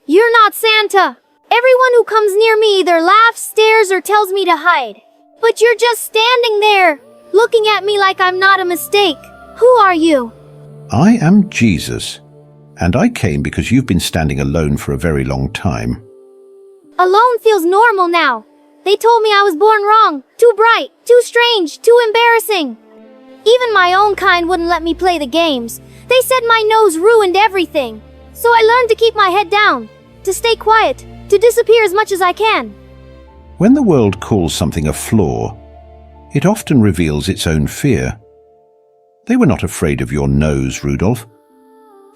You're not Santa. Everyone who comes near me either laughs, stares, or tells me to hide. But you're just standing there, looking at me like I'm not a mistake. Who are you? I am Jesus, and I came because you've been standing alone for a very long time. Alone feels normal now. They told me I was born wrong, too bright, too strange, too embarrassing. Even my own kind wouldn't let me play the games. They said my nose ruined everything. So I learned to keep my head down, to stay quiet, to disappear as much as I can. When the world calls something a flaw, it often reveals its own fear. They were not afraid of your nose, Rudolph.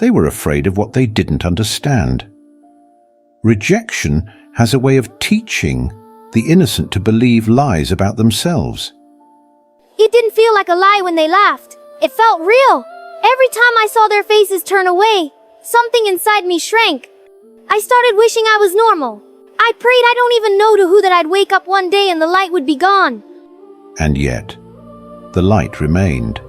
They were afraid of what they didn't understand. Rejection has a way of teaching the innocent to believe lies about themselves. It didn't feel like a lie when they laughed. It felt real. Every time I saw their faces turn away, something inside me shrank. I started wishing I was normal. I prayed I don't even know to who that I'd wake up one day and the light would be gone. And yet, the light remained.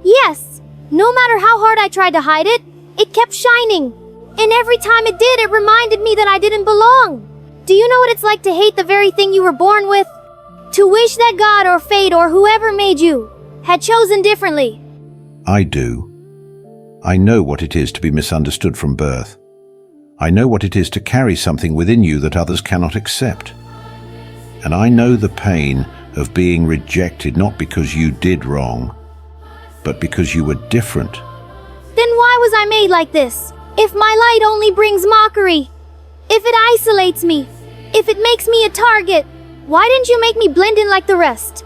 Yes, no matter how hard I tried to hide it, it kept shining. And every time it did, it reminded me that I didn't belong. Do you know what it's like to hate the very thing you were born with? To wish that God or fate or whoever made you had chosen differently. I do. I know what it is to be misunderstood from birth. I know what it is to carry something within you that others cannot accept. And I know the pain of being rejected not because you did wrong, but because you were different. Then why was I made like this? If my light only brings mockery, if it isolates me, if it makes me a target, why didn't you make me blend in like the rest?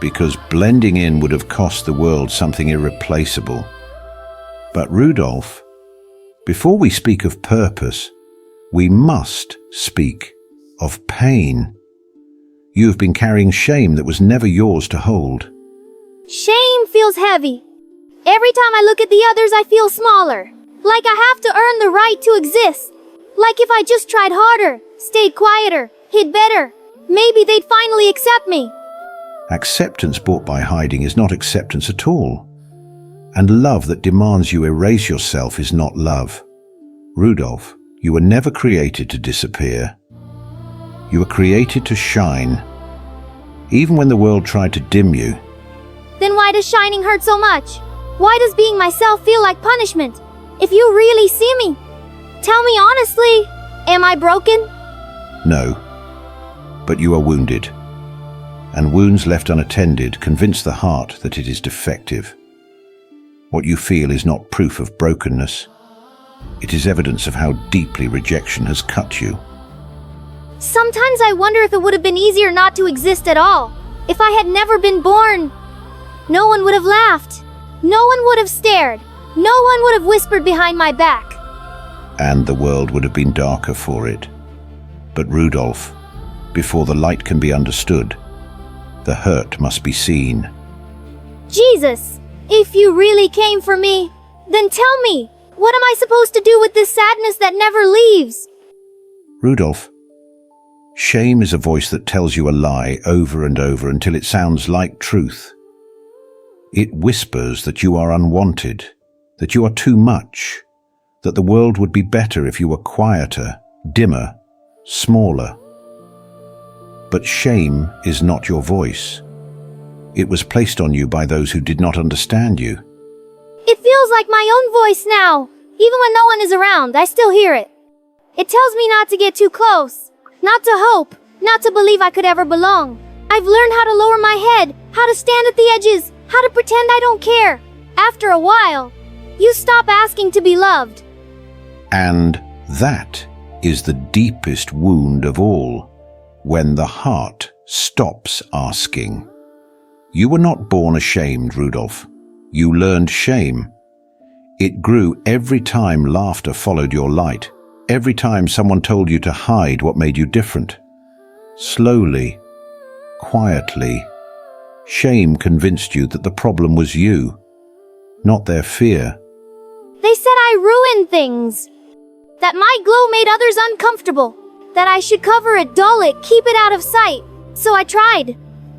Because blending in would have cost the world something irreplaceable. But Rudolph, before we speak of purpose, we must speak of pain. You have been carrying shame that was never yours to hold. Shame feels heavy. Every time I look at the others, I feel smaller. Like I have to earn the right to exist. Like if I just tried harder, stayed quieter, hid better, maybe they'd finally accept me. Acceptance bought by hiding is not acceptance at all. And love that demands you erase yourself is not love. Rudolph, you were never created to disappear. You were created to shine. Even when the world tried to dim you. Then why does shining hurt so much? Why does being myself feel like punishment? If you really see me, tell me honestly, am I broken? No, but you are wounded. And wounds left unattended convince the heart that it is defective. What you feel is not proof of brokenness. It is evidence of how deeply rejection has cut you. Sometimes I wonder if it would have been easier not to exist at all. If I had never been born, no one would have laughed. No one would have stared. No one would have whispered behind my back. And the world would have been darker for it. But Rudolph, before the light can be understood, the hurt must be seen. Jesus, if you really came for me, then tell me, what am I supposed to do with this sadness that never leaves? Rudolph, shame is a voice that tells you a lie over and over until it sounds like truth. It whispers that you are unwanted, that you are too much, that the world would be better if you were quieter, dimmer, smaller. But shame is not your voice. It was placed on you by those who did not understand you. It feels like my own voice now. Even when no one is around, I still hear it. It tells me not to get too close, not to hope, not to believe I could ever belong. I've learned how to lower my head, how to stand at the edges, how to pretend I don't care. After a while, you stop asking to be loved. And that is the deepest wound of all, when the heart stops asking. You were not born ashamed, Rudolph. You learned shame. It grew every time laughter followed your light, every time someone told you to hide what made you different. Slowly, quietly, shame convinced you that the problem was you, not their fear. They said I ruined things, that my glow made others uncomfortable, that I should cover it, dull it, keep it out of sight. So I tried.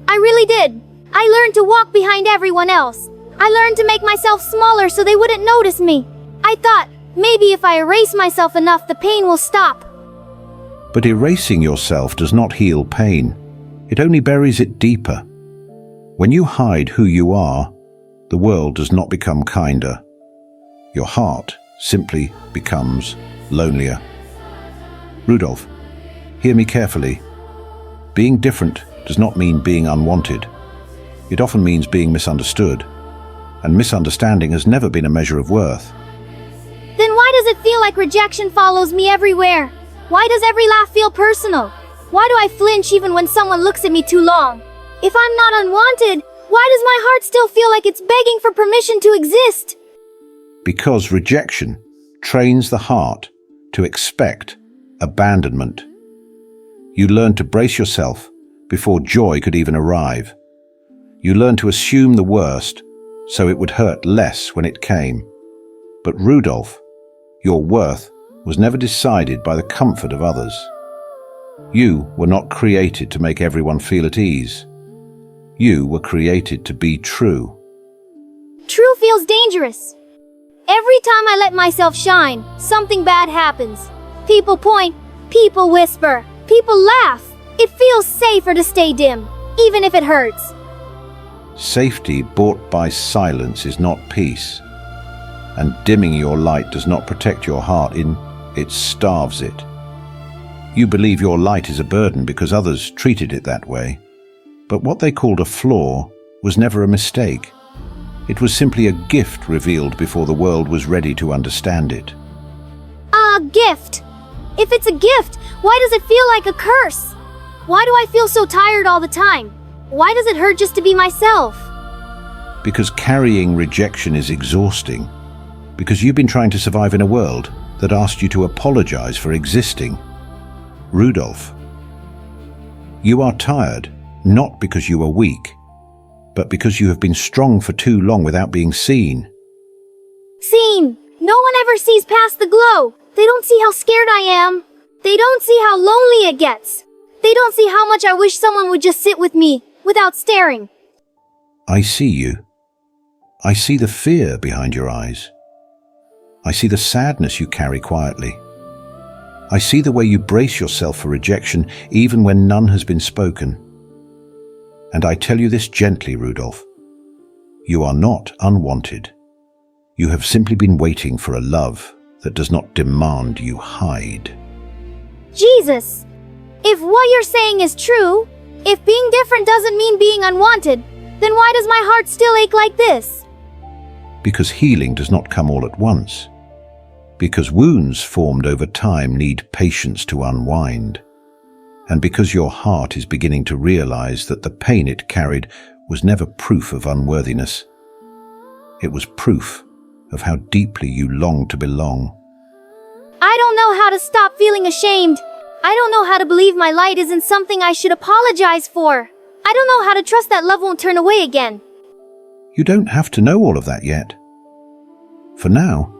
I really did. I learned to walk behind everyone else. I learned to make myself smaller so they wouldn't notice me. I thought, Maybe if I erase myself enough, the pain will stop. But erasing yourself does not heal pain. It only buries it deeper. When you hide who you are, the world does not become kinder. Your heart simply becomes lonelier. Rudolph, hear me carefully. Being different does not mean being unwanted. It often means being misunderstood. And misunderstanding has never been a measure of worth. Then why does it feel like rejection follows me everywhere? Why does every laugh feel personal? Why do I flinch even when someone looks at me too long? If I'm not unwanted, why does my heart still feel like it's begging for permission to exist? Because rejection trains the heart to expect abandonment. You learn to brace yourself before joy could even arrive. You learn to assume the worst so it would hurt less when it came. But Rudolph, your worth was never decided by the comfort of others. You were not created to make everyone feel at ease. You were created to be true. True feels dangerous. Every time I let myself shine, something bad happens. People point, people whisper, people laugh. It feels safer to stay dim, even if it hurts. Safety bought by silence is not peace. And dimming your light does not protect your heart, it starves it. You believe your light is a burden because others treated it that way. But what they called a flaw was never a mistake. It was simply a gift revealed before the world was ready to understand it. A gift. If it's a gift, why does it feel like a curse? Why do I feel so tired all the time? Why does it hurt just to be myself? Because carrying rejection is exhausting. Because you've been trying to survive in a world that asked you to apologize for existing. Rudolph, you are tired, not because you are weak, but because you have been strong for too long without being seen. Seen. No one ever sees past the glow. They don't see how scared I am. They don't see how lonely it gets. They don't see how much I wish someone would just sit with me, without staring. I see you. I see the fear behind your eyes. I see the sadness you carry quietly. I see the way you brace yourself for rejection even when none has been spoken. And I tell you this gently, Rudolph. You are not unwanted. You have simply been waiting for a love that does not demand you hide. Jesus! If what you're saying is true, if being different doesn't mean being unwanted, then why does my heart still ache like this? Because healing does not come all at once. Because wounds formed over time need patience to unwind. And because your heart is beginning to realize that the pain it carried was never proof of unworthiness. It was proof of how deeply you longed to belong. I don't know how to stop feeling ashamed. I don't know how to believe my light isn't something I should apologize for. I don't know how to trust that love won't turn away again. You don't have to know all of that yet. For now,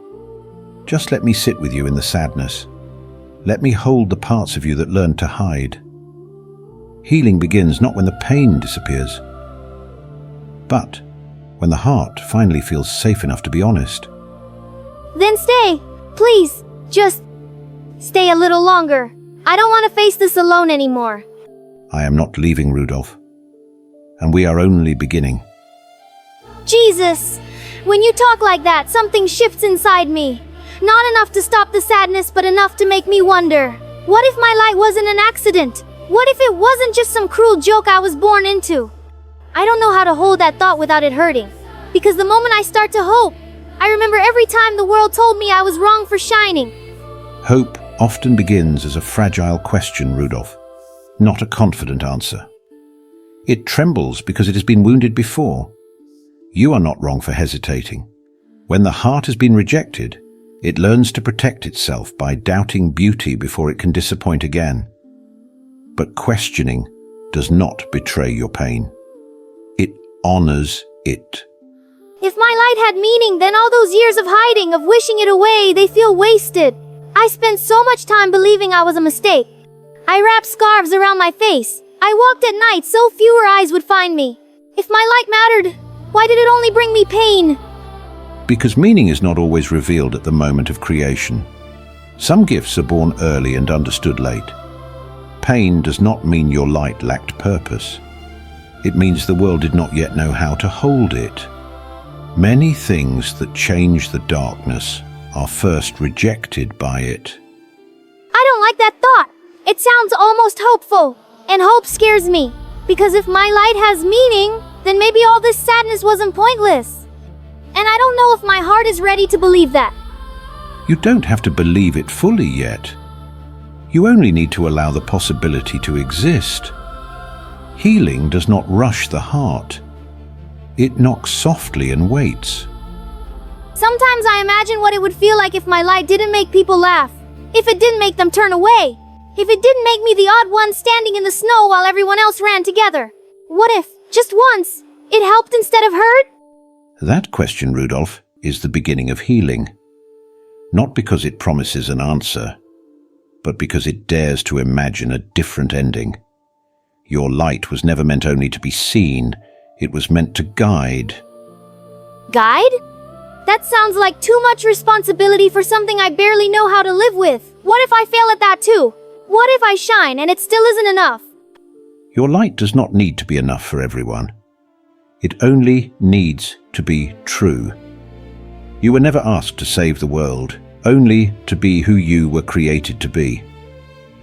just let me sit with you in the sadness. Let me hold the parts of you that learned to hide. Healing begins not when the pain disappears, but when the heart finally feels safe enough to be honest. Then stay. Please, just stay a little longer. I don't want to face this alone anymore. I am not leaving, Rudolph. And we are only beginning. Jesus! When you talk like that, something shifts inside me. Not enough to stop the sadness, but enough to make me wonder. What if my light wasn't an accident? What if it wasn't just some cruel joke I was born into? I don't know how to hold that thought without it hurting. Because the moment I start to hope, I remember every time the world told me I was wrong for shining. Hope often begins as a fragile question, Rudolph, not a confident answer. It trembles because it has been wounded before. You are not wrong for hesitating. When the heart has been rejected, it learns to protect itself by doubting beauty before it can disappoint again. But questioning does not betray your pain. It honors it. If my light had meaning, then all those years of hiding, of wishing it away, they feel wasted. I spent so much time believing I was a mistake. I wrapped scarves around my face. I walked at night so fewer eyes would find me. If my light mattered, why did it only bring me pain? Because meaning is not always revealed at the moment of creation. Some gifts are born early and understood late. Pain does not mean your light lacked purpose. It means the world did not yet know how to hold it. Many things that change the darkness are first rejected by it. I don't like that thought. It sounds almost hopeful, and hope scares me. Because if my light has meaning, then maybe all this sadness wasn't pointless. And I don't know if my heart is ready to believe that. You don't have to believe it fully yet. You only need to allow the possibility to exist. Healing does not rush the heart. It knocks softly and waits. Sometimes I imagine what it would feel like if my light didn't make people laugh. If it didn't make them turn away. If it didn't make me the odd one standing in the snow while everyone else ran together. What if, just once, it helped instead of hurt? That question, Rudolph, is the beginning of healing. Not because it promises an answer, but because it dares to imagine a different ending. Your light was never meant only to be seen, it was meant to guide. Guide? That sounds like too much responsibility for something I barely know how to live with. What if I fail at that too? What if I shine and it still isn't enough? Your light does not need to be enough for everyone. It only needs to be true. You were never asked to save the world, only to be who you were created to be.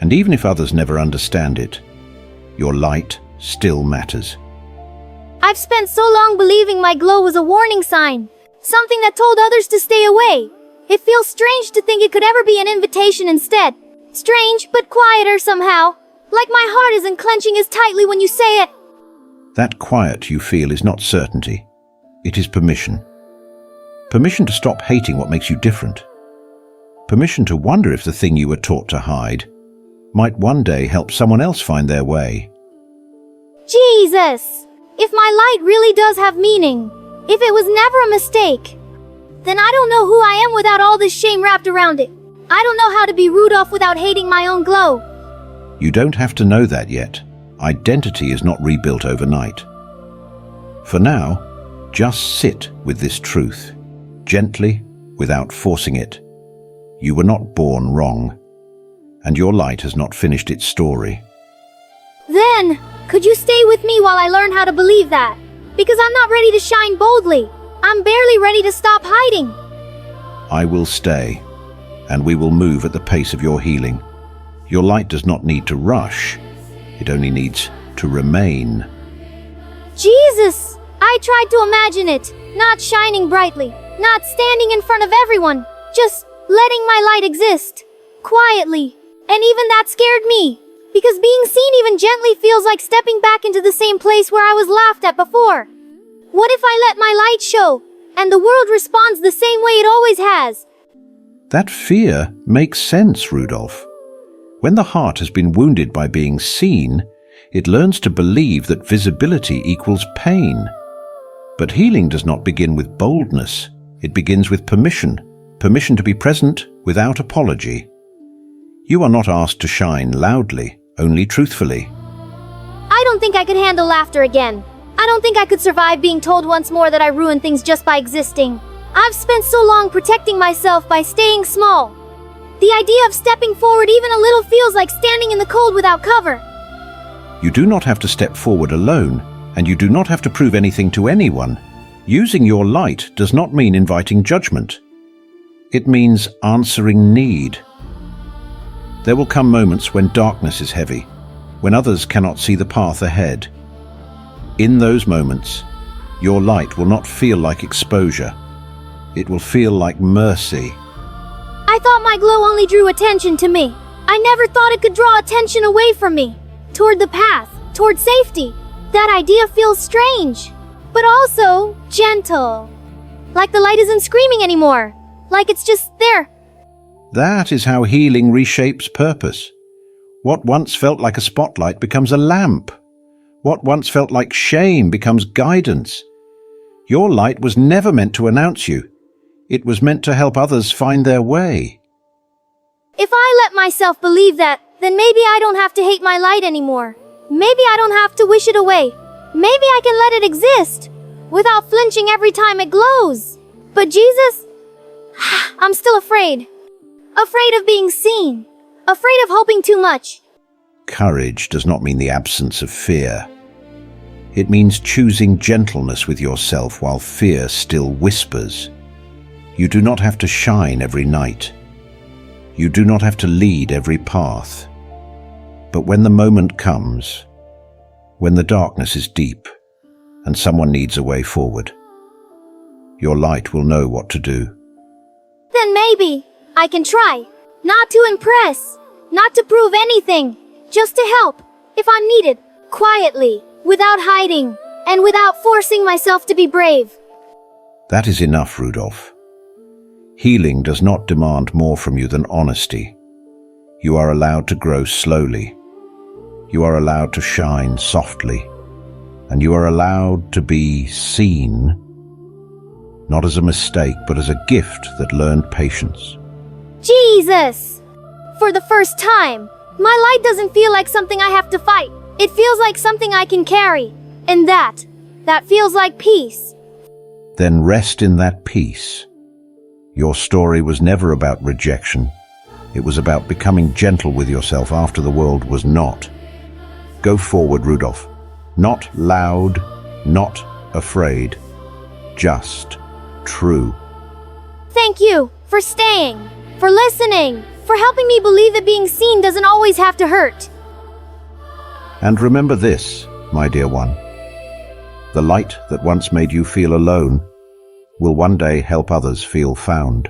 And even if others never understand it, your light still matters. I've spent so long believing my glow was a warning sign, something that told others to stay away. It feels strange to think it could ever be an invitation instead. Strange, but quieter somehow. Like my heart isn't clenching as tightly when you say it. That quiet you feel is not certainty. It is permission. Permission to stop hating what makes you different. Permission to wonder if the thing you were taught to hide might one day help someone else find their way. Jesus! If my light really does have meaning, if it was never a mistake, then I don't know who I am without all this shame wrapped around it. I don't know how to be Rudolph without hating my own glow. You don't have to know that yet. Identity is not rebuilt overnight. For now, just sit with this truth, gently, without forcing it. You were not born wrong, and your light has not finished its story. Then, could you stay with me while I learn how to believe that? Because I'm not ready to shine boldly. I'm barely ready to stop hiding. I will stay, and we will move at the pace of your healing. Your light does not need to rush. It only needs to remain. Jesus! I tried to imagine it, not shining brightly, not standing in front of everyone, just letting my light exist, quietly. And even that scared me, because being seen even gently feels like stepping back into the same place where I was laughed at before. What if I let my light show, and the world responds the same way it always has? That fear makes sense, Rudolph. When the heart has been wounded by being seen, it learns to believe that visibility equals pain. But healing does not begin with boldness. It begins with permission. Permission to be present without apology. You are not asked to shine loudly, only truthfully. I don't think I could handle laughter again. I don't think I could survive being told once more that I ruined things just by existing. I've spent so long protecting myself by staying small. The idea of stepping forward even a little feels like standing in the cold without cover. You do not have to step forward alone, and you do not have to prove anything to anyone. Using your light does not mean inviting judgment. It means answering need. There will come moments when darkness is heavy, when others cannot see the path ahead. In those moments, your light will not feel like exposure. It will feel like mercy. I thought my glow only drew attention to me. I never thought it could draw attention away from me. Toward the path, toward safety. That idea feels strange, but also gentle. Like the light isn't screaming anymore. Like it's just there. That is how healing reshapes purpose. What once felt like a spotlight becomes a lamp. What once felt like shame becomes guidance. Your light was never meant to announce you. It was meant to help others find their way. If I let myself believe that, then maybe I don't have to hate my light anymore. Maybe I don't have to wish it away. Maybe I can let it exist, without flinching every time it glows. But Jesus, I'm still afraid. Afraid of being seen. Afraid of hoping too much. Courage does not mean the absence of fear. It means choosing gentleness with yourself while fear still whispers. You do not have to shine every night. You do not have to lead every path. But when the moment comes, when the darkness is deep and someone needs a way forward, your light will know what to do. Then maybe I can try. Not to impress. Not to prove anything. Just to help, if I'm needed, quietly, without hiding, and without forcing myself to be brave. That is enough, Rudolph. Healing does not demand more from you than honesty. You are allowed to grow slowly. You are allowed to shine softly. And you are allowed to be seen, not as a mistake, but as a gift that learned patience. Jesus! For the first time, my light doesn't feel like something I have to fight. It feels like something I can carry. And that feels like peace. Then rest in that peace. Your story was never about rejection. It was about becoming gentle with yourself after the world was not. Go forward, Rudolph. Not loud, not afraid, just true. Thank you for staying, for listening, for helping me believe that being seen doesn't always have to hurt. And remember this, my dear one. The light that once made you feel alone will one day help others feel found.